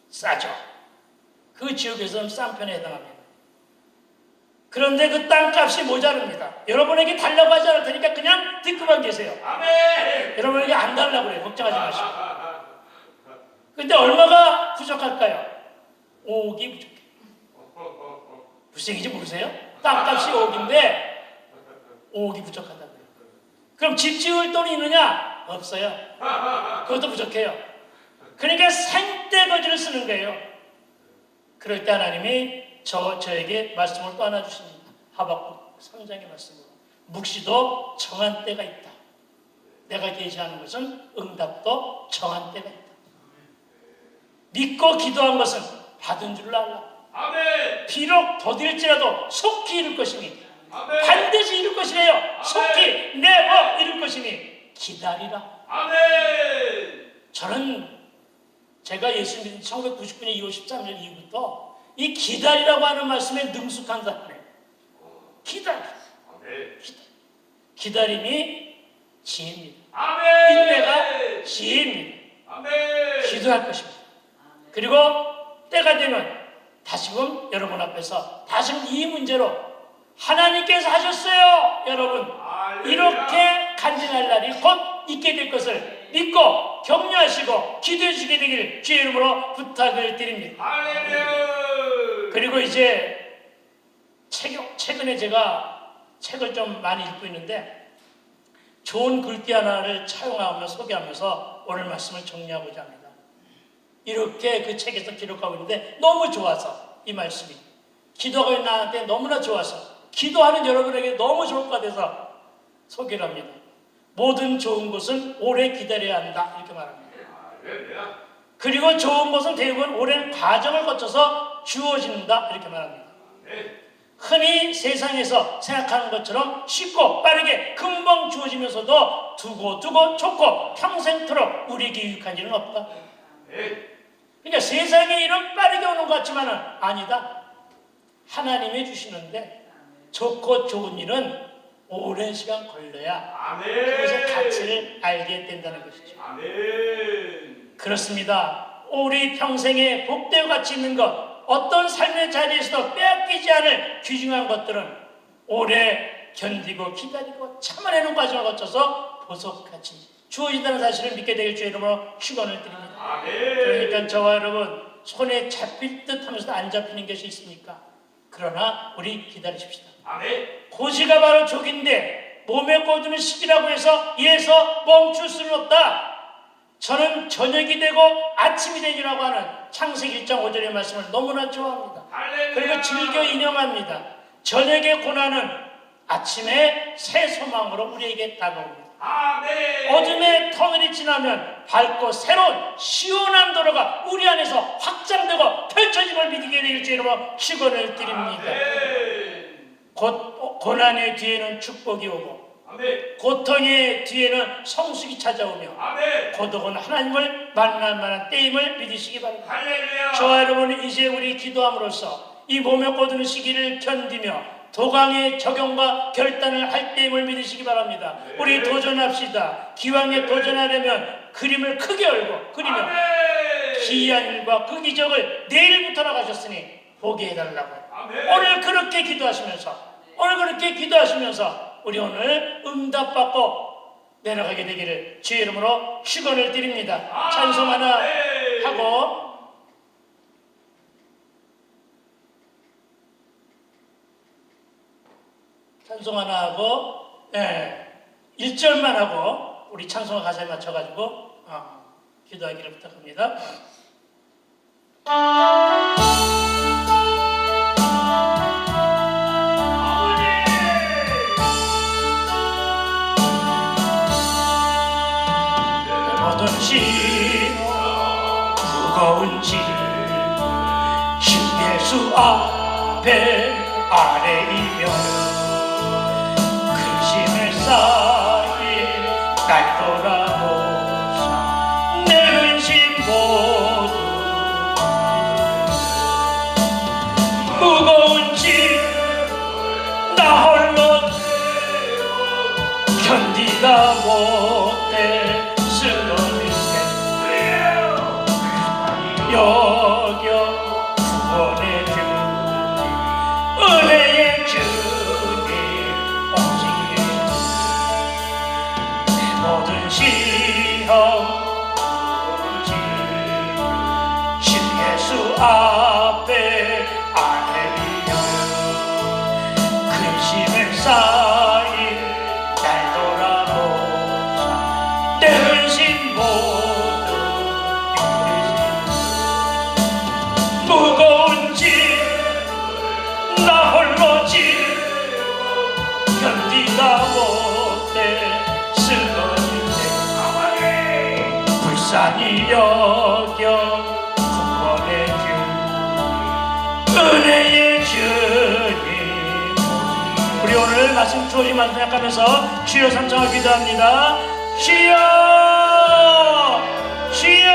싸죠. 그 지역에서는 싼 편에 해당합니다. 그런데 그 땅값이 모자릅니다. 여러분에게 달라고 하지 않을 테니까 그냥 듣고만 계세요. 아멘. 여러분에게 안 달라고 그래요. 걱정하지 마시고. 근데 얼마가 부족할까요? 5억이 부족해요. 무슨 얘기인지 모르세요? 땅값이 5억인데 5억이 부족하다고요. 그럼 집 지을 돈이 있느냐? 없어요. 그것도 부족해요. 그러니까 생떼거지를 쓰는 거예요. 그럴 때 하나님이 저에게 말씀을 또 하나 주십니다. 하박국 3장의 말씀으로. 묵시도 정한 때가 있다. 내가 계시하는 것은 응답도 정한 때가 있다. 믿고 기도한 것은 받은 줄 알라. 아멘. 비록 더딜지라도 속히 이룰 것이니 아멘. 반드시 이룰 것이래요. 속히 내버 이룰 것이니 기다리라. 아멘. 저는 제가 예수 믿은 1999년 2월 13일 이후부터 이 기다리라고 하는 말씀에 능숙한 사람이에요. 기다려. 아멘. 기다림이 지혜입니다. 아멘. 인내가 지혜입니다. 아멘. 기도할 것입니다. 그리고 때가 되면 다시금 여러분 앞에서 다시금 이 문제로 하나님께서 하셨어요. 여러분 이렇게 간증할 날이 곧 있게 될 것을 믿고 격려하시고 기도해 주시게 되기를 주의 이름으로 부탁을 드립니다. 할렐루야. 그리고 이제 최근에 제가 책을 좀 많이 읽고 있는데 좋은 글귀 하나를 차용하며 소개하면서 오늘 말씀을 정리하고자 합니다. 이렇게 그 책에서 기록하고 있는데 너무 좋아서 이 말씀이 기도가 있는 나한테 너무나 좋아서 기도하는 여러분에게 너무 좋을 것 같아서 소개를 합니다. 모든 좋은 것은 오래 기다려야 한다 이렇게 말합니다. 할렐루야. 그리고 좋은 것은 대부분 오랜 과정을 거쳐서 주어진다 이렇게 말합니다. 아멘. 흔히 세상에서 생각하는 것처럼 쉽고 빠르게 금방 주어지면서도 두고 좋고 평생토록 우리에게 유익한 일은 없다. 아멘. 그러니까 세상의 일은 빠르게 오는 것 같지만은 아니다. 하나님이 주시는데 좋고 좋은 일은 오랜 시간 걸려야 아멘. 그것의 가치를 알게 된다는 것이죠. 아멘. 그렇습니다. 우리 평생에 복되고 가치 있는 것 어떤 삶의 자리에서도 빼앗기지 않을 귀중한 것들은 오래 견디고 기다리고 참아내는 과정을 거쳐서 보석같이 주어진다는 사실을 믿게 되길 주의 이름으로 축원을 드립니다. 아멘. 그러니까 저와 여러분 손에 잡힐 듯 하면서도 안 잡히는 것이 있습니까? 그러나 우리 기다리십시다. 아멘. 고시가 바로 족인데 몸에 꽂는 시기라고 해서 이에서 멈출 수는 없다. 저는 저녁이 되고 아침이 되기라고 하는 창세기 1장 5절의 말씀을 너무나 좋아합니다. 할렐루야. 그리고 즐겨 인용합니다. 저녁의 고난은 아침에 새 소망으로 우리에게 다가옵니다. 아멘. 어둠의 터널이 지나면 밝고 새로운 시원한 도로가 우리 안에서 확장되고 펼쳐짐을 믿게 되길 주로 축원을 드립니다. 아멘. 고난의 뒤에는 축복이 오고 아멘. 고통의 뒤에는 성숙이 찾아오며 아멘. 고독은 하나님을 만날 만한 때임을 믿으시기 바랍니다. 할렐루야. 저와 여러분은 이제 우리 기도함으로써 이 몸에 꽂는 시기를 견디며 도강의 적용과 결단을 할 때임을 믿으시기 바랍니다. 네. 우리 도전합시다. 기왕에 도전하려면 그림을 크게 열고 그리며 아멘. 기이한 일과 그 기적을 내일부터 나가셨으니 보게 해달라고. 아멘. 오늘 그렇게 기도하시면서 우리 오늘 응답받고 내려가게 되기를 주의 이름으로 축원을 드립니다. 찬송 하나 하고 찬송 하나 하고 1절만 하고 우리 찬송가 가사에 맞춰가지고 기도하기를 부탁합니다. 모든 짐 무거운 짐 주예수 앞에 아래이며 근심을 쌓인 날 돌아보사 내 근심 여겨 구원의 주님 은혜의 주님 오직 모든 시험 신 예수 앞에 아뢰리여 근심을 쌓인 날 돌아보사 내 근심 모두 이기시 무거운 짐 나 홀로 지고 견디다 못해 쓰러질 때 불쌍히 여겨 구원의 주 은혜의 주님 우리 오늘 말씀 주어진 말씀 생각하면서 주여 삼창을 기도합니다. 주여 주여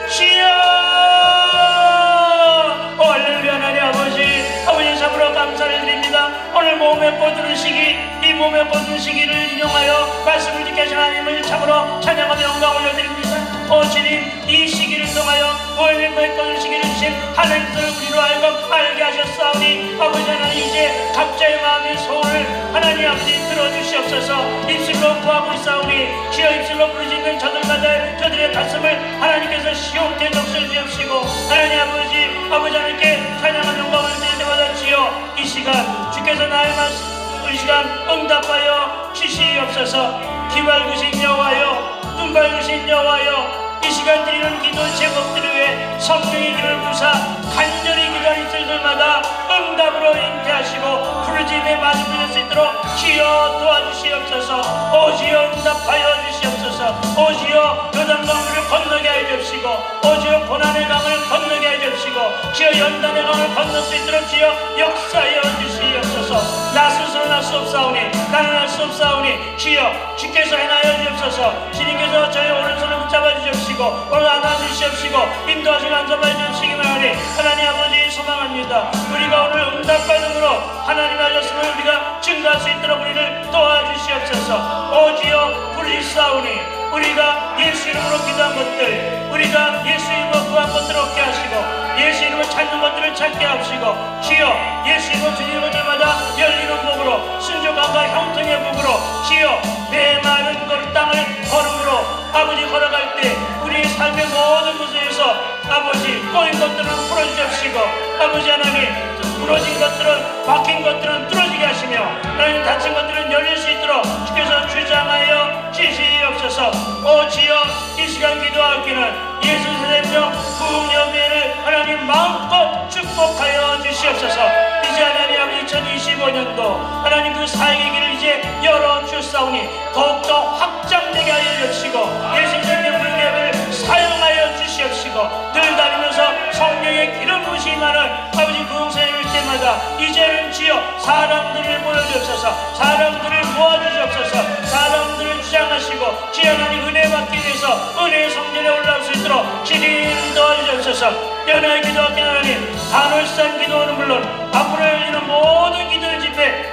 주여 할렐루야. 하나님 아버지 참으로 감사를 드립니다. 오늘 몸에 꽂는 시기 이 몸에 꽂는 시기를 인용하여 말씀을 듣게 하신 하나님을 참으로 찬양하며 영광 올려드립니다. 주님 이 시기를 통하여 몸에 꽂는 시기를 주신 하나님을 우리로 하여금 알게 하셨사오니 아버지 하나님 이제 각자의 마음의 소원을 하나님 아버지 들어주시옵소서. 입술로 구하고 있사오니 주여 입술로 부르짖는 저들의 가슴을 하나님께서 시온케 적셔 주옵시고 하나님 아버지 하나님께 찬양한 영광을 드릴 때마다 주여 이 시간 주께서 나의 말씀 이 시간 응답하여 주시옵소서. 귀 밝으신 여호와여 눈 밝으신 여호와여 이 시간 드리는 기도 제목들을 위해 성령의 길을 부사 간절히 기도하는 이들마다 응답으로 잉태하시고 부르짖음에 맞이할 수 있도록 주여 도와주시옵소서. 주여 응답하여 주시옵소서. 주여 요단강물을 건너게 하여 주옵시고 주여 고난의 강을 건너게 하여 주옵시고 주여 연단의 강을 건널 수 있도록 주여 역사하여 주시옵소서. 나 스스로 할 수 없사오니 나는 할 수 없사오니 주여 주께서 행하여 주옵소서. 주님께서 저의 오른손을 붙잡아 주시옵시고 오늘 안아주시옵시고 인도하시고 안잡아 주시기만 하니 하나님 아버지 소망합니다. 우리가 오늘 응답받음으로 하나님 하셨음을 우리가 증거할 수 있도록 우리를 도와주시옵소서. 주여 부르시사오니 우리가 예수 이름으로 기도한 것들 우리가 예수 이름으로 구한 것들을 얻게 하시고 예수 이름으로 찾는 것들을 찾게 하시고 주여 예수 이름으로 주님 것들마다 열리는 목으로 순종함과 형통의 목으로 주여 내 마른 땅을 걸음으로 아버지 걸어갈 때 우리의 삶의 모든 곳에서 아버지 꼬인 것들은 풀어주십시고 아버지 하나님 부러진 것들은 막힌 것들은 뚫어지게 하시며 하나님 다친 것들은 열릴 수 있도록 주께서 주장하여 주시옵소서. 주여 이 시간 기도하기는 예수 생명 부흥연회를 하나님 마음껏 축복하여 주시옵소서. 이제 하나님 아버지 2025년도 하나님 그 사역의 길을 이제 열어주사오니 더욱더 확장되게 하여 주시고 예수 생명 부흥연회를 사용하여 주시옵시고 늘 다니면서 성령의 기름 부으심이 많은 아버지 부흥사역일 때마다 이제는 주여 사람들을 모여주옵소서. 사람들을 모아주시옵소서. 사람들을 주장하시고 주여 하나님 은혜 받기 위해서 은혜의 성전에 올라올 수 있도록 주님 도와주시옵소서. 연하의 기도하기 하나님 간헐산 기도는 물론 앞으로 열리는 모든 기도의 집회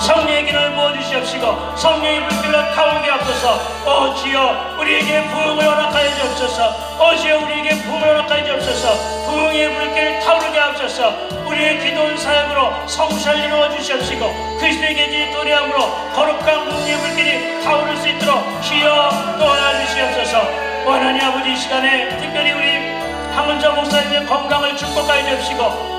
성령의 기름을 부어주시옵시고 성령의 불길로 타오르게 하옵소서. 주여 우리에게 부흥을 허락하여 주옵소서. 주여 우리에게 부흥을 허락하여 주옵소서. 부흥의 불길을 타오르게 하옵소서. 우리의 기도원 사역으로 성찰 이루어 주시옵시고 그리스도의 계지 도리함으로 거룩한 부흥의 불길이 타오를 수 있도록 주여 도와주시옵소서. 하나님 아버지 이 시간에 특별히 우리 황은자 목사님의 건강을 축복하여 주옵시고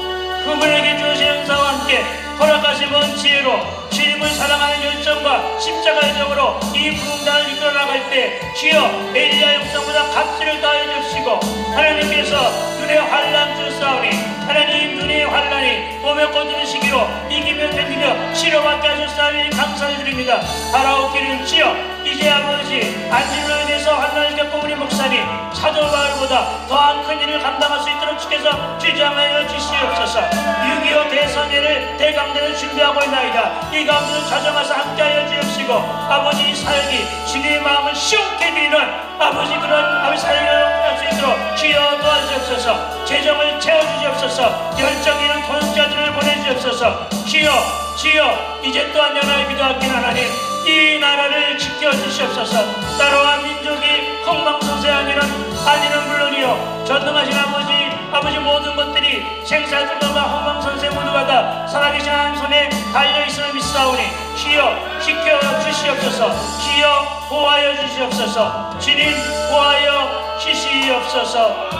그분에게 주신 은사와 함께 허락하시는 지혜로 주님을 사랑하는 열정과 십자가의 정으로 이 부흥단을 이끌어 나갈 때 주여 엘리야 영성보다 값지를 다해 주시고 하나님께서 눈에 환난 주사오니 하나님 눈의 환난이 몸에 꽂는 시기로 이기며 견디며 치료받게 하셨사오니 감사를 드립니다. 바라옵기는 주여 이제 아버지 안진으로 인해서 환난을 겪고 우리 목사님 사도바울보다 더한 큰 일을 감당할 수 있도록 주께서 주장하여 주시옵소서. 6.25 대선회를 대강대를 준비하고 있나이다. 이 가운데서 자정하사 함께하여 주옵시고 아버지 사역이 주님의 마음을 시원케 드리는 아버지 그런 아버지 사역을 할 수 있도록 주여 도와주옵소서. 재정을 채워주시옵소서. 열정 있는 동역자들을 보내주옵소서. 주여 이제 또한 연하에 기도하긴 하나님 이 나라를 지켜주시옵소서. 나라와 민족이 흥망성쇠하기는 아니는 물론이요 전능하신 아버지 모든 것들이 생사들과 허망선세 모두가 다 살아계신 하나님 손에 달려있음을 믿사오니 주여 지켜주시옵소서. 주여 보호하여 주시옵소서. 주님 보호하여 주시옵소서.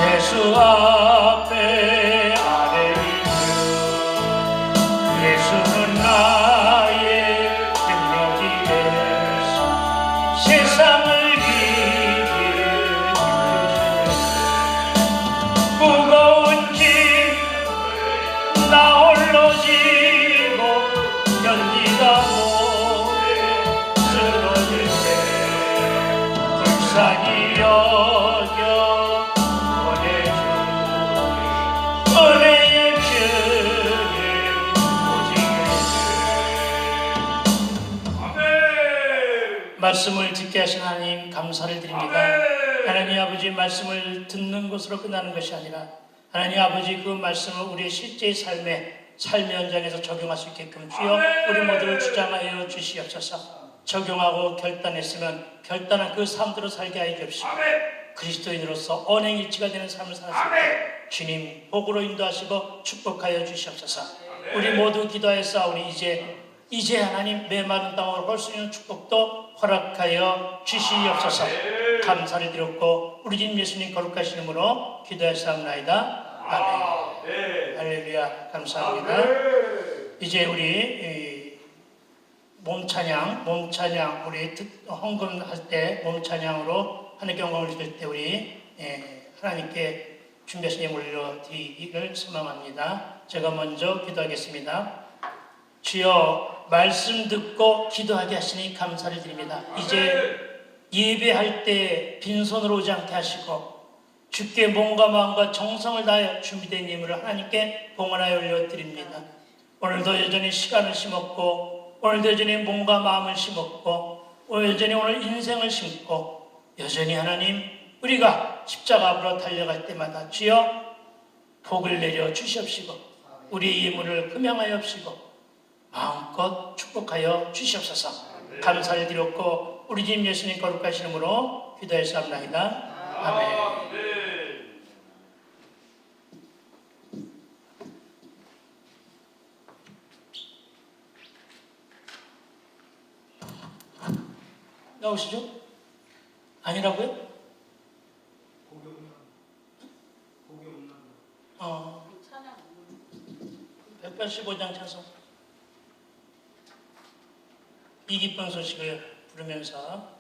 예수 앞에 아래 있는 예수는 나의 능력이 되사 세상을 이길 힘주시네. 무거운 짐 나 홀로 지고 견디다 못해 쓰러질 때 불쌍히 여겨 은혜의 주님 오직 말씀을 듣게 하신 하나님 감사를 드립니다. 하나님 아버지 말씀을 듣는 것으로 끝나는 것이 아니라 하나님 아버지 그 말씀을 우리의 실제 삶의 현장에서 적용할 수 있게끔 주여 우리 모두를 주장하여 주시옵소서. 적용하고 결단했으면 결단한 그 삶대로 살게 하여 주옵시고 그리스도인으로서 언행일치가 되는 삶을 살았을 때 주님 복으로 인도하시고 축복하여 주시옵소서. 우리 모두 기도하였사오니 이제 하나님 메마른 땅으로 볼 수 있는 축복도 허락하여 주시옵소서. 감사를 드렸고 우리 집 예수님 거룩하신 이름으로 기도하였사옵나이다. 아멘. 할렐루야. 감사합니다. 이제 우리 몸찬양 우리 헌금할 때 몸찬양으로 하나님께 영광을 드릴 때 우리 하나님께 준비하신 예물 올려드리기를 소망합니다. 제가 먼저 기도하겠습니다. 주여 말씀 듣고 기도하게 하시니 감사를 드립니다. 이제 예배할 때 빈손으로 오지 않게 하시고 주께 몸과 마음과 정성을 다하여 준비된 예물을 하나님께 봉헌하여 올려드립니다. 오늘도 여전히 시간을 심었고 오늘도 여전히 몸과 마음을 심었고 여전히 오늘 인생을 심고 여전히 하나님 우리가 십자가 앞으로 달려갈 때마다 주여 복을 내려 주시옵시고 우리의 예물을 흠양하여 주시고 마음껏 축복하여 주시옵소서. 감사를 드렸고 우리 집 예수님 거룩하신 이름으로 기도하였사옵나이다. 아멘. 나오시죠? 아니라고요? 185장 찬송 이 기쁜 소식을 부르면서